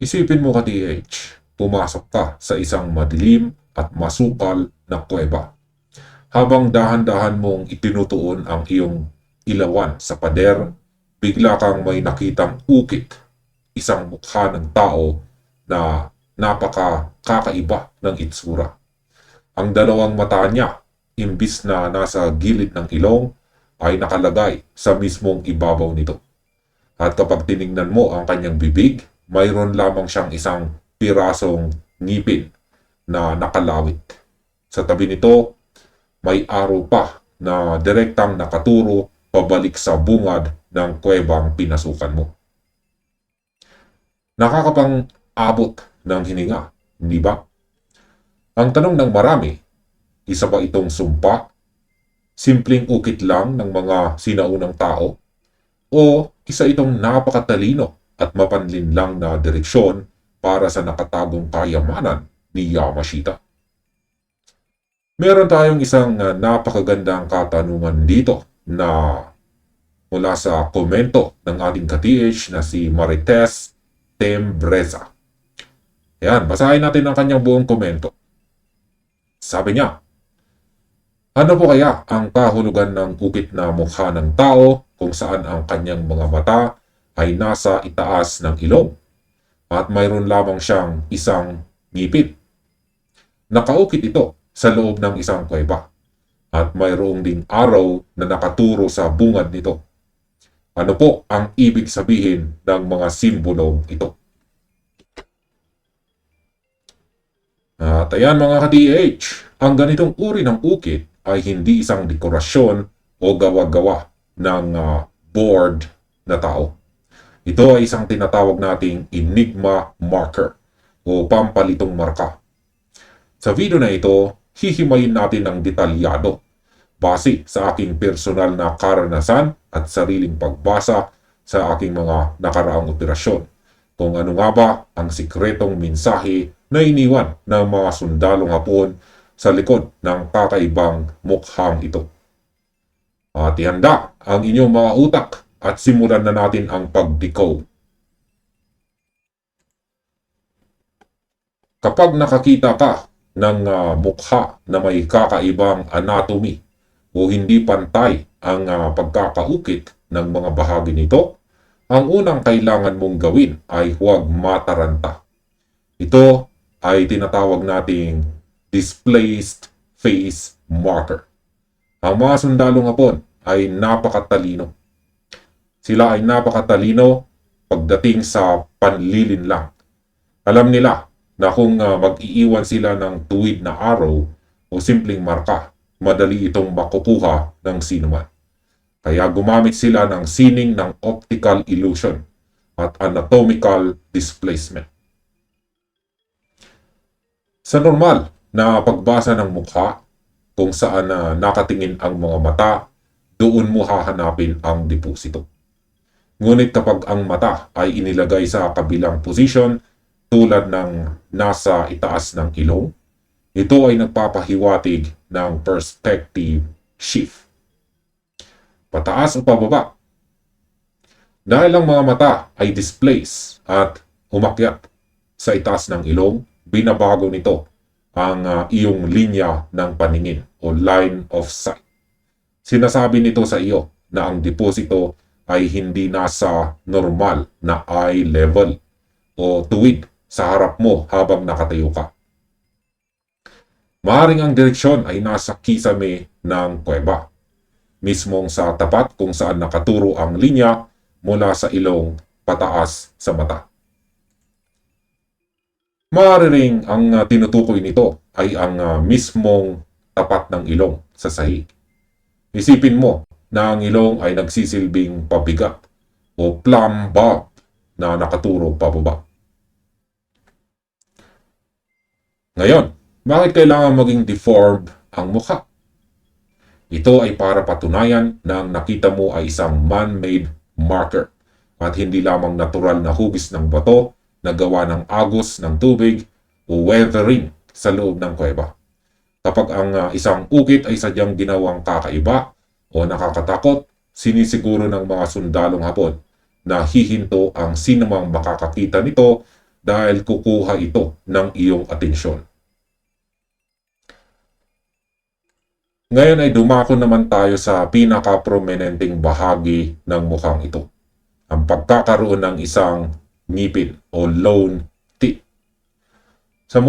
Isipin mo ka-TH, pumasok ka sa isang madilim at masukal na kuweba. Habang dahan-dahan mong itinutuon ang iyong ilawan sa pader, bigla kang may nakitang ukit, isang mukha ng tao na napaka-kakaiba ng itsura. Ang dalawang mata niya, imbis na nasa gilid ng ilong, ay nakalagay sa mismong ibabaw nito. At kapag tinignan mo ang kanyang bibig, mayroon lamang siyang isang pirasong ngipin na nakalawit. Sa tabi nito, may araw pa na direktang nakaturo pabalik sa bungad ng kuwebang pinasukan mo. Nakakapang-abot ng hininga, hindi ba? Ang tanong ng marami, isa ba itong sumpa? Simpleng ukit lang ng mga sinaunang tao? O isa itong napakatalino at mapanlinlang na direksyon para sa nakatagong kayamanan ni Yamashita? Meron tayong isang napakagandang katanungan dito na mula sa komento ng ating ka-TH na si Marites Tembreza. Yan, basahin natin ang kanyang buong komento. Sabi niya, ano po kaya ang kahulugan ng ukit na mukha ng tao kung saan ang kanyang mga mata ay nasa itaas ng ilong at mayroon lamang siyang isang ngipin? Nakaukit ito sa loob ng isang kuweba at mayroong ding araw na nakaturo sa bungad nito. Ano po ang ibig sabihin ng mga simbolong ito? At ayan mga ka-DH, ang ganitong uri ng ukit ay hindi isang dekorasyon o gawa-gawa ng bored na tao. Ito ay isang tinatawag nating enigma marker o pampalitong marka. Sa video na ito, hihimayin natin ng detalyado base sa aking personal na karanasan at sariling pagbasa sa aking mga nakaraang operasyon. Kung ano nga ba ang sikretong mensahe na iniwan ng mga sundalong Hapon sa likod ng kakaibang mukhang ito. At ihanda ang inyong mga utak at simulan na natin ang pag-decode. Kapag nakakita ka ng mukha na may kakaibang anatomy o hindi pantay ang pagkakaukit ng mga bahagi nito, ang unang kailangan mong gawin ay huwag mataranta. Ito ay tinatawag nating displaced face marker. Ang mga sundalong Hapon ay napakatalino. Sila ay napakatalino pagdating sa panlilinlang. Alam nila na kung mag-iiwan sila ng tuwid na araw o simpleng marka, madali itong makukuha ng sinuman. Kaya gumamit sila ng sining ng optical illusion at anatomical displacement. Sa normal na pagbasa ng mukha, kung saan nakatingin ang mga mata, doon mo hahanapin ang deposito. Ngunit kapag ang mata ay inilagay sa kabilang posisyon tulad ng nasa itaas ng ilong, ito ay nagpapahiwatig ng perspective shift. Pataas o pababa. Dahil ang mga mata ay displaced at umakyat sa itaas ng ilong, binabago nito ang iyong linya ng paningin o line of sight. Sinasabi nito sa iyo na ang deposito ay hindi nasa normal na eye level o tuwid sa harap mo habang nakatayo ka. Maaaring ang direksyon ay nasa kisame ng kuweba, mismong sa tapat kung saan nakaturo ang linya mula sa ilong pataas sa mata. Maaari ring ang tinutukoy nito ay ang mismong tapat ng ilong sa sahig. Isipin mo na ang ilong ay nagsisilbing pabigat o plumb bob na nakaturo pababa. Ngayon, bakit kailangan maging deformed ang mukha? Ito ay para patunayan na ang nakita mo ay isang man-made marker at hindi lamang natural na hugis ng bato na gawa ng agos ng tubig o weathering sa loob ng kuweba. Kapag ang isang ukit ay sadyang ginawang kakaiba o nakakatakot, sinisiguro ng mga sundalong Hapon na hihinto ang sinumang makakakita nito dahil kukuha ito ng iyong atensyon. Ngayon ay dumako naman tayo sa pinaka-prominenteng bahagi ng mukhang ito, ang pagkakaroon ng isang ngipin o lone teeth. Sa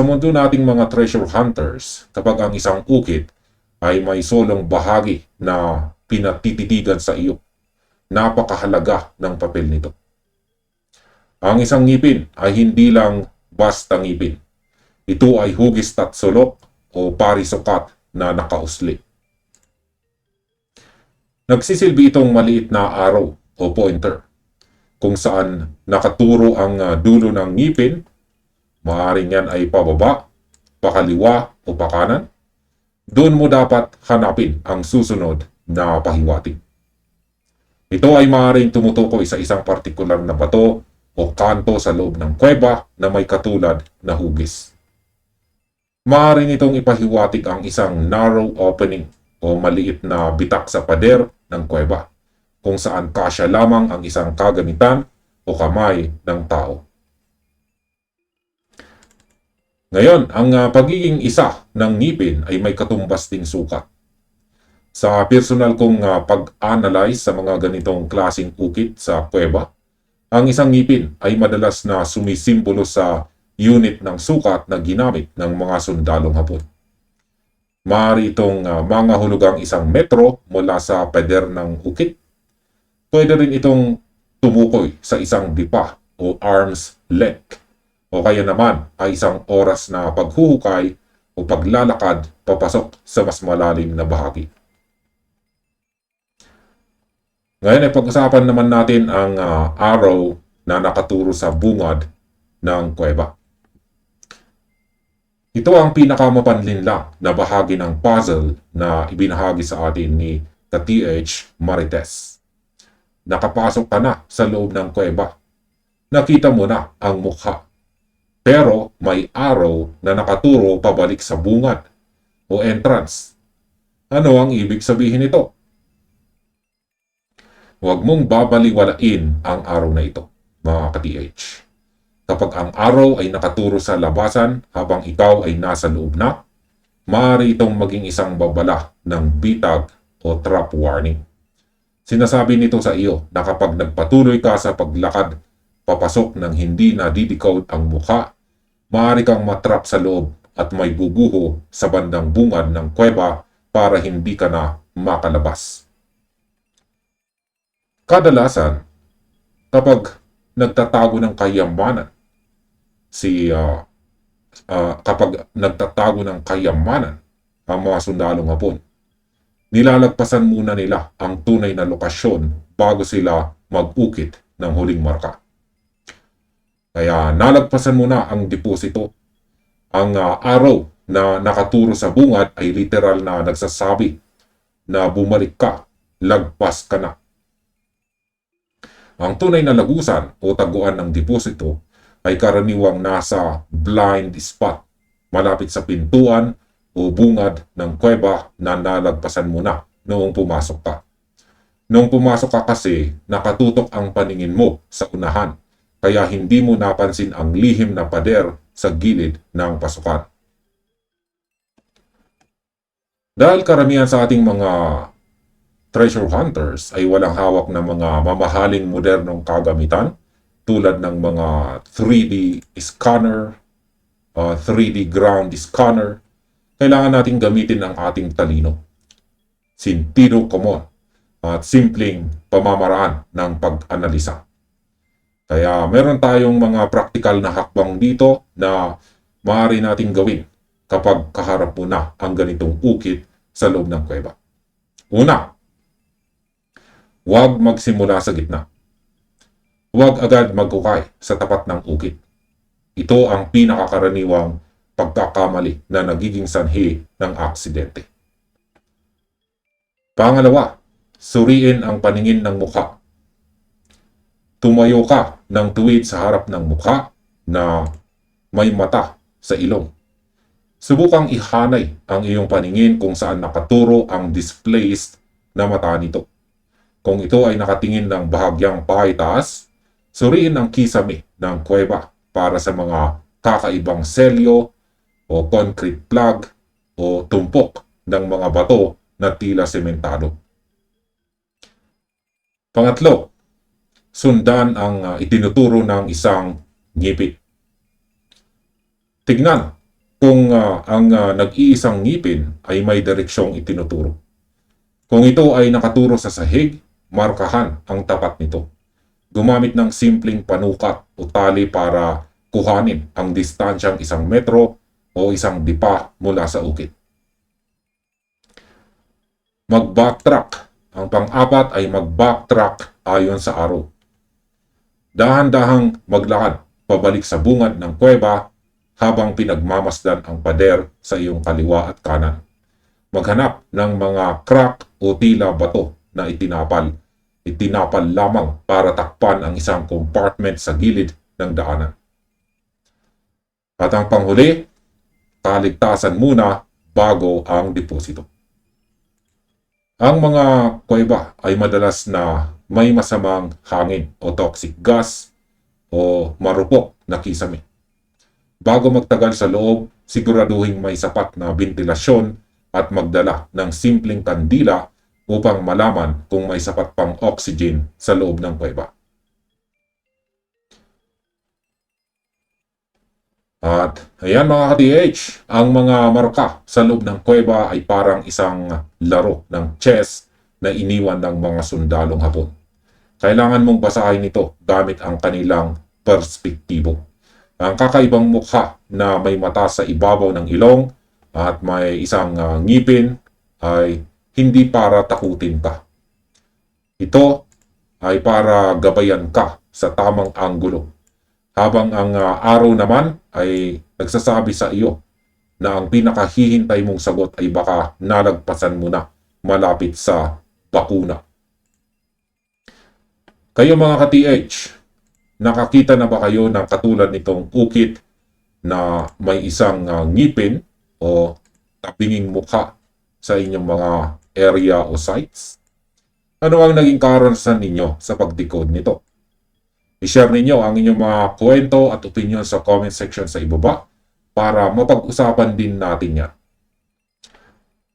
mundo nating mga treasure hunters, kapag ang isang ukit ay may solong bahagi na pinatititigan sa iyo, napakahalaga ng papel nito. Ang isang ngipin ay hindi lang basta ngipin. Ito ay hugis tatsulok o parisukat na nakausli. Nagsisilbi itong maliit na arrow o pointer kung saan nakaturo ang dulo ng ngipin. Maaaring yan ay pababa, pakaliwa o pakanan. Doon mo dapat hanapin ang susunod na pahiwatig. Ito ay maaaring tumutukoy sa isang partikular na bato o kanto sa loob ng kuweba na may katulad na hugis. Maaari nitong ipahiwatig ang isang narrow opening o maliit na bitak sa pader ng kuweba, kung saan kasya lamang ang isang kagamitan o kamay ng tao. Ngayon, ang pagiging isa ng ngipin ay may katumbas ding sukat. Sa personal kong pag-analyze sa mga ganitong klaseng ukit sa kuweba, ang isang ngipin ay madalas na sumisimbolo sa unit ng sukat na ginamit ng mga sundalong Hapon. Maaari itong mga hulugang 1 metro mula sa pader ng ukit. Pwede rin itong tumukoy sa isang dipa o arm's length, o kaya naman ay 1 oras na paghuhukay o paglalakad papasok sa mas malalim na bahagi. Ngayon ay pag-usapan naman natin ang arrow na nakaturo sa bungad ng kuweba. Ito ang pinakamapanlinlang na bahagi ng puzzle na ibinahagi sa atin ni T.H. Marites. Nakapasok ka na sa loob ng kuweba. Nakita mo na ang mukha. Pero may arrow na nakaturo pabalik sa bungad o entrance. Ano ang ibig sabihin nito? Huwag mong babaliwalain ang arrow na ito, mga ka-TH. Kapag ang arrow ay nakaturo sa labasan habang ikaw ay nasa loob na, maaari itong maging isang babala ng bitag o trap warning. Sinasabi nito sa iyo na kapag nagpatuloy ka sa paglakad papasok ng hindi na-decode ang mukha, maaari kang matrap sa loob at may guguho sa bandang bungad ng kuweba para hindi ka na makalabas. Kadalasan, kapag nagtatago ng kayamanan, ang mga sundalong Hapon, nilalagpasan muna nila ang tunay na lokasyon bago sila mag-ukit ng huling marka. Kaya nalagpasan muna ang deposito. Ang arrow na nakaturo sa bungad ay literal na nagsasabi na bumalik ka, lagpas ka na. Ang tunay na lagusan o taguan ng deposito ay karaniwang nasa blind spot, malapit sa pintuan o bungad ng kuweba na nalagpasan mo na noong pumasok ka. Noong pumasok ka kasi, nakatutok ang paningin mo sa unahan, kaya hindi mo napansin ang lihim na pader sa gilid ng pasukan. Dahil karamihan sa ating mga treasure hunters ay walang hawak ng mga mamahaling modernong kagamitan tulad ng mga 3D scanner, 3D ground scanner, kailangan nating gamitin ang ating talino, sentido común, at simpleng pamamaraan ng pag-analisa. Kaya meron tayong mga practical na hakbang dito na maaari nating gawin kapag kaharap mo na ang ganitong ukit sa loob ng kuweba. Una, huwag magsimula sa gitna. Huwag agad maghukay sa tapat ng ukit. Ito ang pinakakaraniwang pagkakamali na nagiging sanhi ng aksidente. Pangalawa, suriin ang paningin ng mukha. Tumayo ka ng tuwid sa harap ng mukha na may mata sa ilong. Subukang ihanay ang iyong paningin kung saan nakaturo ang displaced na mata nito. Kung ito ay nakatingin ng bahagyang paitaas, suriin ang kisame ng kuweba para sa mga kakaibang selyo o concrete plug o tumpok ng mga bato na tila sementado. Pangatlo, sundan ang itinuturo ng isang ngipin. Tignan kung ang nag-iisang ngipin ay may direksyong itinuturo. Kung ito ay nakaturo sa sahig, markahan ang tapat nito. Gumamit ng simpleng panukat o tali para kuhanin ang distansyang 1 metro o 1 dipa mula sa ukit. Mag-backtrack. Ang pang-apat ay mag-backtrack ayon sa araw. Dahan-dahang maglakad pabalik sa bungad ng kuweba habang pinagmamasdan ang pader sa iyong kaliwa at kanan. Maghanap ng mga crack o tila bato na itinapal lamang para takpan ang isang compartment sa gilid ng daanan. At ang panghuli, kaligtasan muna bago ang deposito. Ang mga kuweba ay madalas na may masamang hangin o toxic gas o marupok na kisame. Bago magtagal sa loob, siguraduhin may sapat na ventilasyon at magdala ng simpleng kandila upang malaman kung may sapat pang oxygen sa loob ng kuweba. At ayan mga ka-TH, ang mga marka sa loob ng kuweba ay parang isang laro ng chess na iniwan ng mga sundalong Hapon. Kailangan mong basahin ito gamit ang kanilang perspektibo. Ang kakaibang mukha na may mata sa ibabaw ng ilong at may isang ngipin ay hindi para takutin ka. Ito ay para gabayan ka sa tamang anggulo. Habang ang araw naman ay nagsasabi sa iyo na ang pinakahihintay mong sagot ay baka nalagpasan mo na malapit sa bakuna. Kayo mga ka-TH, nakakita na ba kayo ng katulad nitong ukit na may isang ngipin o tabinging mukha sa inyong mga area o sites? Ano ang naging karanasan ninyo sa pagdecode nito? I-share ninyo ang inyong mga kwento at opinion sa comment section sa ibaba para mapag-usapan din natin yan.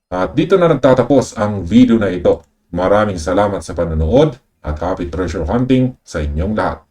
At dito na nagtatapos ang video na ito. Maraming salamat sa panonood at happy treasure hunting sa inyong lahat.